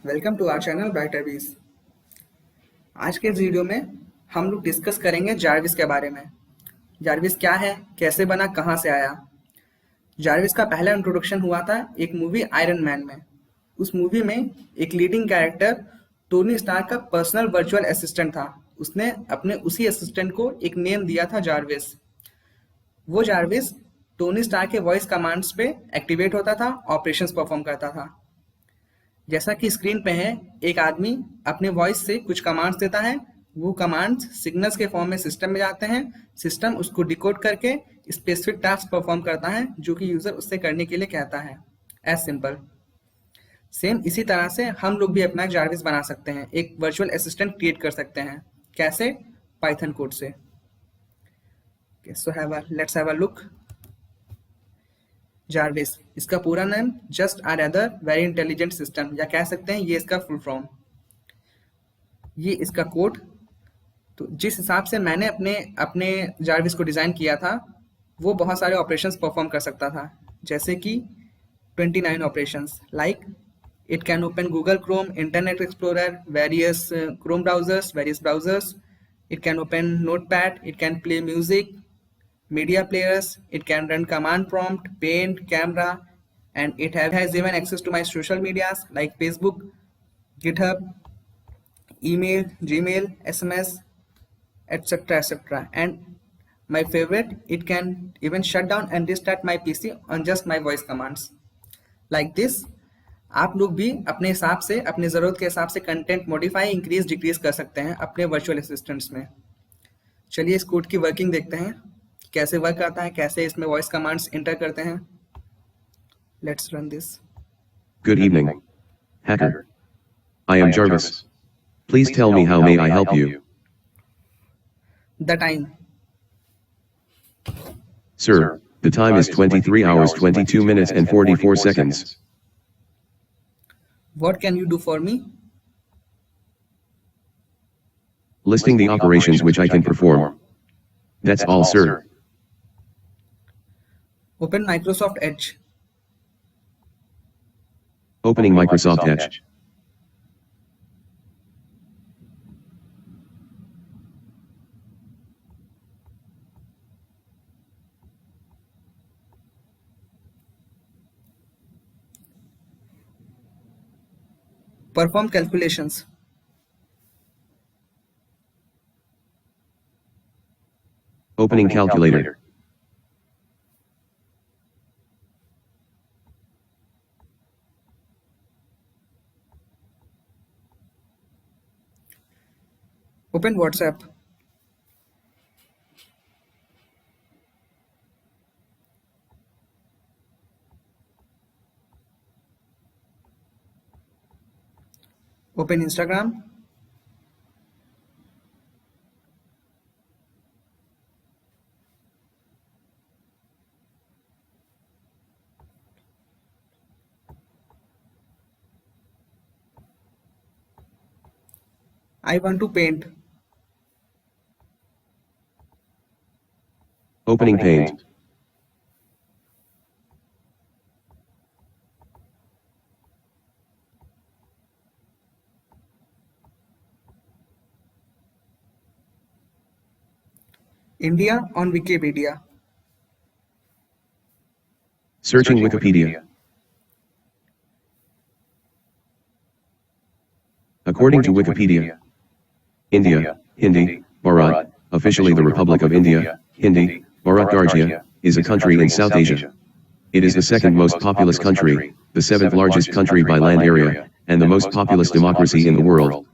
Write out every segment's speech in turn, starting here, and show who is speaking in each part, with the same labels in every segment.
Speaker 1: Welcome to our channel बैटरबीज। आज के इस वीडियो में हम लोग डिस्कस करेंगे जारविस के बारे में। जारविस क्या है, कैसे बना, कहाँ से आया। जारविस का पहला इंट्रोडक्शन हुआ था एक मूवी आयरन मैन में। उस मूवी में एक लीडिंग कैरेक्टर टोनी स्टार्क का पर्सनल वर्चुअल असिस्टेंट था। उसने अपने उसी असिस्टेंट को एक नेम दिया था जारविस। वो जारविस टोनी स्टार्क के वॉइस कमांड्स पे एक्टिवेट होता था, ऑपरेशंस परफॉर्म करता था। जैसा कि स्क्रीन पे है, एक आदमी अपने वॉइस से कुछ कमांड्स देता है। वो कमांड्स सिग्नल्स के फॉर्म में सिस्टम में जाते हैं। सिस्टम उसको डिकोड करके स्पेसिफिक टास्क परफॉर्म करता है जो कि यूजर उससे करने के लिए कहता है। As simple. सेम इसी तरह से हम लोग भी अपना जारविस बना सकते हैं, एक वर्चुअल असिस्टेंट क्रिएट कर सकते हैं। कैसे? पाइथन कोड से। So let's have a look. Jarvis, इसका पूरा नाम just a rather very intelligent system, या कह सकते हैं ये इसका फुल फॉर्म। ये इसका कोड। तो जिस हिसाब से मैंने अपने अपने जारविस को डिज़ाइन किया था, वो बहुत सारे ऑपरेशंस परफॉर्म कर सकता था, जैसे कि 29 operations. Like it can open Google Chrome, internet explorer, various Chrome browsers, various browsers. It can open notepad, it can play music, media players, it can run command prompt, paint, camera, and it has even access to my social medias like Facebook, GitHub, email, Gmail, SMS, etc, etc. And my favorite, it can even shut down and restart my PC on just my voice commands like this. आप लोग भी अपने हिसाब से, अपनी ज़रूरत के हिसाब से कंटेंट मॉडिफाई, इंक्रीज, डिक्रीज कर सकते हैं अपने वर्चुअल असिस्टेंट्स में। चलिए इस कोड की वर्किंग देखते हैं, कैसे वर्क करता है, कैसे इसमें वॉइस कमांड्स एंटर करते हैं। Let's run this.
Speaker 2: Good evening, hacker. I am Jarvis. Please tell me how may I help you?
Speaker 1: The time.
Speaker 2: Sir, the time is 23 hours 22 minutes and 44 seconds.
Speaker 1: What can you do for me?
Speaker 2: Listing the operations which I can perform. That's all, sir.
Speaker 1: Open Microsoft Edge.
Speaker 2: Opening Microsoft Edge.
Speaker 1: Perform calculations.
Speaker 2: Opening calculator.
Speaker 1: Open WhatsApp. Open Instagram. I want to paint.
Speaker 2: Opening Paint.
Speaker 1: India on Wikipedia.
Speaker 2: Searching Wikipedia. According to Wikipedia, India, Hindi, Bharat, officially the Republic of India, Hindi, Bharat Darjia, is a country in South Asia. It is the second most populous country, the seventh largest country by land area, and the most populous democracy in the world.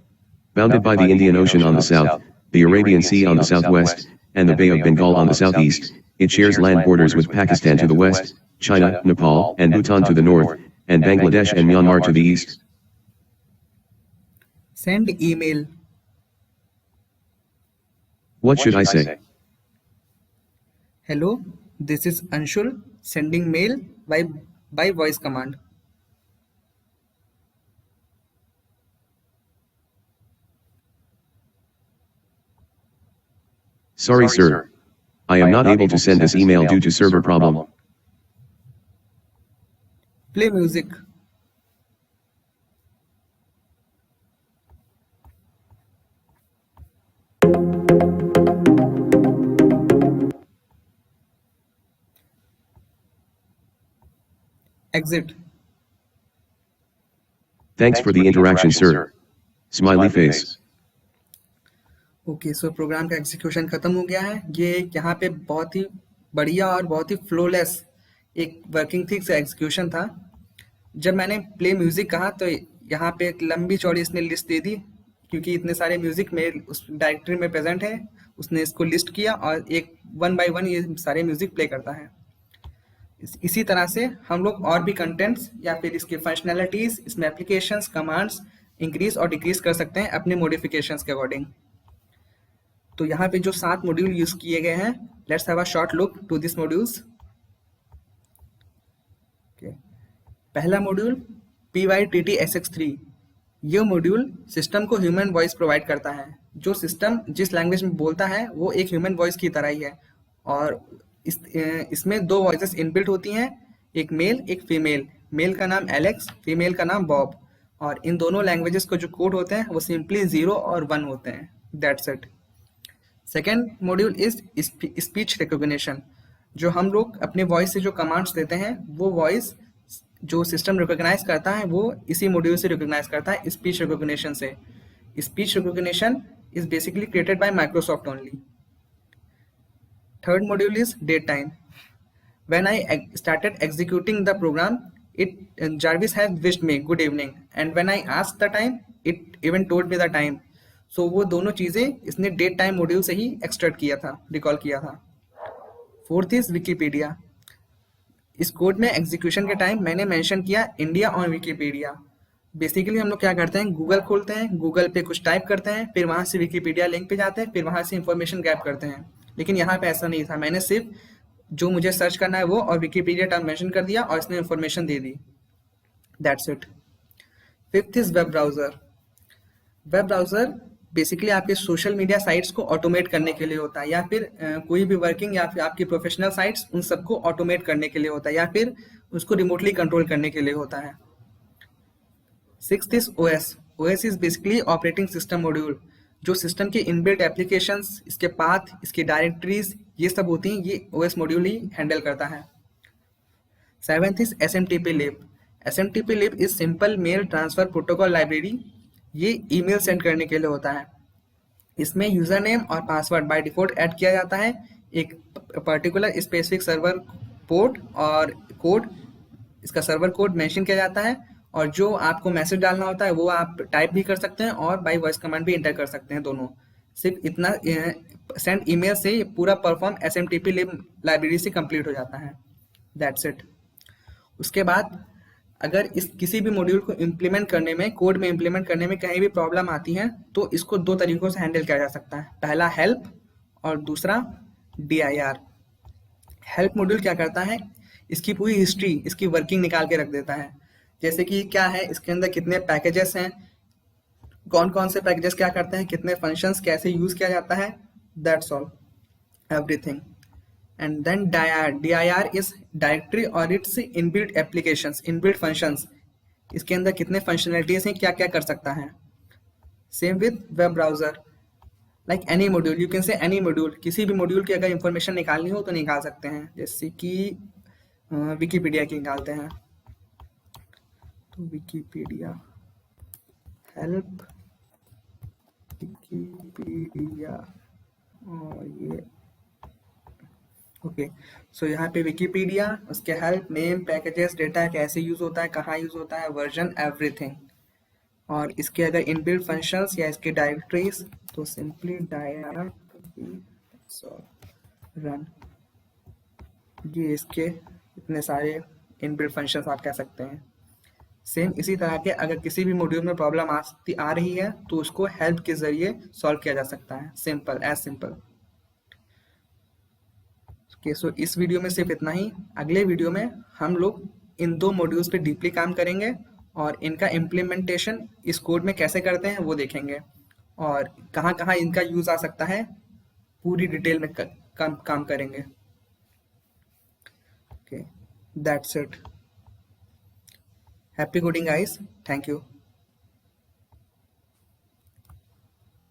Speaker 2: Bounded by the Indian Ocean on the south, the Arabian Sea on the southwest, and the Bay of Bengal on the southeast, it shares land borders with Pakistan to the west, China, Nepal, and Bhutan to the north, and Bangladesh and Myanmar to the east.
Speaker 1: Send email.
Speaker 2: What should I say?
Speaker 1: Hello, this is Anshul sending mail by voice command.
Speaker 2: Sorry, sir. I am not able to send this email due to server problem.
Speaker 1: Play music. exit.
Speaker 2: Thanks for the interaction, sir. Smiley face.
Speaker 1: Okay, so program का execution खत्म हो गया है। ये यहाँ पे बहुत ही बढ़िया और बहुत ही फ्लोलेस एक वर्किंग थिंग से एग्जीक्यूशन था। जब मैंने प्ले म्यूजिक कहा तो यहाँ पे एक लंबी चौड़ी इसने लिस्ट दे दी, क्योंकि इतने सारे म्यूजिक मेरे उस डायरेक्टरी में प्रेजेंट है। उसने इसको लिस्ट किया और एक 1 बाय 1 ये सारे म्यूजिक प्ले करता है। इसी तरह से हम लोग और भी कंटेंट्स या फिर इसके फंक्शनैलिटीज, इसमें एप्लीकेशंस, कमांड्स इंक्रीज और डिक्रीज कर सकते हैं अपने मॉडिफिकेशंस के अकॉर्डिंग। तो यहाँ पे जो 7 मॉड्यूल यूज किए गए हैं, let's have a short look to this modules. पहला मॉड्यूल PyTT-SX3। ये मॉड्यूल सिस्टम को ह्यूमन वॉइस प्रोवाइड करता है। जो सिस्टम जिस लैंग्वेज में बोलता है वो एक ह्यूमन वॉइस की तरह ही है, और इसमें 2 वॉइसेस इनबिल्ट होती हैं, एक मेल एक फीमेल। मेल का नाम एलेक्स, फीमेल का नाम बॉब, और इन दोनों लैंग्वेजेस को जो कोड होते हैं वो सिंपली 0 और 1 होते हैं। That's it. Second module is speech recognition. जो हम लोग अपने वॉइस से जो कमांड्स देते हैं वो वॉइस जो सिस्टम रिकॉग्नाइज करता है वो इसी मॉड्यूल से रिकॉग्नाइज करता है, स्पीच रिकॉग्निशन से। Speech recognition is basically created by Microsoft only. Third module is date time. When I started executing the program, Jarvis has wished me good evening, and when I asked the time, it even told me the time. So वो दोनों चीजें इसने date time module से ही extract किया था, recall किया था। Fourth is Wikipedia. इस कोड में एग्जीक्यूशन के टाइम मैंने मेंशन किया इंडिया ऑन विकीपीडिया। बेसिकली हम लोग क्या करते हैं, गूगल खोलते हैं, गूगल पे कुछ टाइप करते हैं, फिर वहां से विकीपीडिया लिंक पे जाते हैं, फिर वहां से इंफॉर्मेशन गैप करते हैं। लेकिन यहाँ पे ऐसा नहीं था, मैंने सिर्फ जो मुझे सर्च करना है वो और विकीपीडिया टर्म मेंशन कर दिया और इसने information they the. That's it. Fifth is web browser. Web browser basically आपके सोशल मीडिया साइट्स को ऑटोमेट करने के लिए होता है, या फिर कोई भी वर्किंग या फिर आपकी प्रोफेशनल साइट्स, उन सबको ऑटोमेट करने के लिए होता है, या फिर उसको रिमोटली कंट्रोल करने के लिए होता है। Sixth is OS. OS is basically operating system module. जो सिस्टम के इनबिल्ट एप्लीकेशंस, इसके पाथ, इसकी डायरेक्टरीज, ये सब होती हैं, ये ओएस मॉड्यूल ही हैंडल करता है। Seventh is SMTP lib. SMTP lib is simple mail transfer protocol library. ये ईमेल सेंड करने के लिए होता है। इसमें यूजर नेम और पासवर्ड बाय डिफॉल्ट ऐड किया जाता है, एक पर्टिकुलर स्पेसिफिक सर्वर पोर्ट और कोड, इसका सर्वर कोड मेंशन किया जाता है, और जो आपको मैसेज डालना होता है वो आप टाइप भी कर सकते हैं और बाय वॉइस कमांड भी इंटर कर सकते हैं, दोनों। सिर्फ इतना सेंड ईमेल से पूरा परफॉर्म SMTP लिब लाइब्रेरी से कंप्लीट हो जाता है। That's it. उसके बाद अगर इस किसी भी मॉड्यूल को इम्प्लीमेंट करने में, कोड में इम्प्लीमेंट करने में कहीं भी प्रॉब्लम आती है तो इसको 2 तरीकों से हैंडल किया जा सकता है। पहला हेल्प और दूसरा DIR। हेल्प मॉड्यूल क्या करता है, इसकी पूरी हिस्ट्री, इसकी वर्किंग निकाल के रख देता है। जैसे कि क्या है, इसके अंदर कितने पैकेजेस हैं, कौन कौन से पैकेजेस क्या करते हैं, कितने फंक्शंस कैसे यूज किया जाता है, that's all, everything. And then DIR is directory और it's inbuilt applications, inbuilt functions, इसके अंदर कितने फंक्शनलिटीज हैं, क्या क्या कर सकता है। Same with web browser, like any module, you can say any module, किसी भी मॉड्यूल की अगर इंफॉर्मेशन निकालनी हो तो निकाल सकते हैं, जैसे कि विकीपीडिया की निकालते हैं। तो विकीपीडिया हेल्प विकीपीडिया, और ये ओके। सो यहाँ पे विकीपीडिया, उसके हेल्प, नेम, पैकेजेस, डेटा कैसे यूज होता है, कहाँ यूज होता है, वर्जन, एवरीथिंग। और इसके अगर इनबिल्ट फंक्शंस या इसके डायरेक्टरीज, तो सिंपली dir रन, ये इसके इतने सारे इनबिल्ट फंक्शंस आप कह सकते हैं। सेम इसी तरह के अगर किसी भी मॉड्यूल में प्रॉब्लम आ रही है तो उसको हेल्प के जरिए सॉल्व किया जा सकता है, सिंपल एज सिंपल। ओके, सो इस वीडियो में सिर्फ इतना ही। अगले वीडियो में हम लोग इन 2 मॉड्यूल्स पे डीपली काम करेंगे और इनका इम्प्लीमेंटेशन इस कोड में कैसे करते हैं वो देखेंगे, और कहाँ कहाँ इनका यूज आ सकता है पूरी डिटेल में काम करेंगे। Okay, that's it. Happy coding guys, thank you.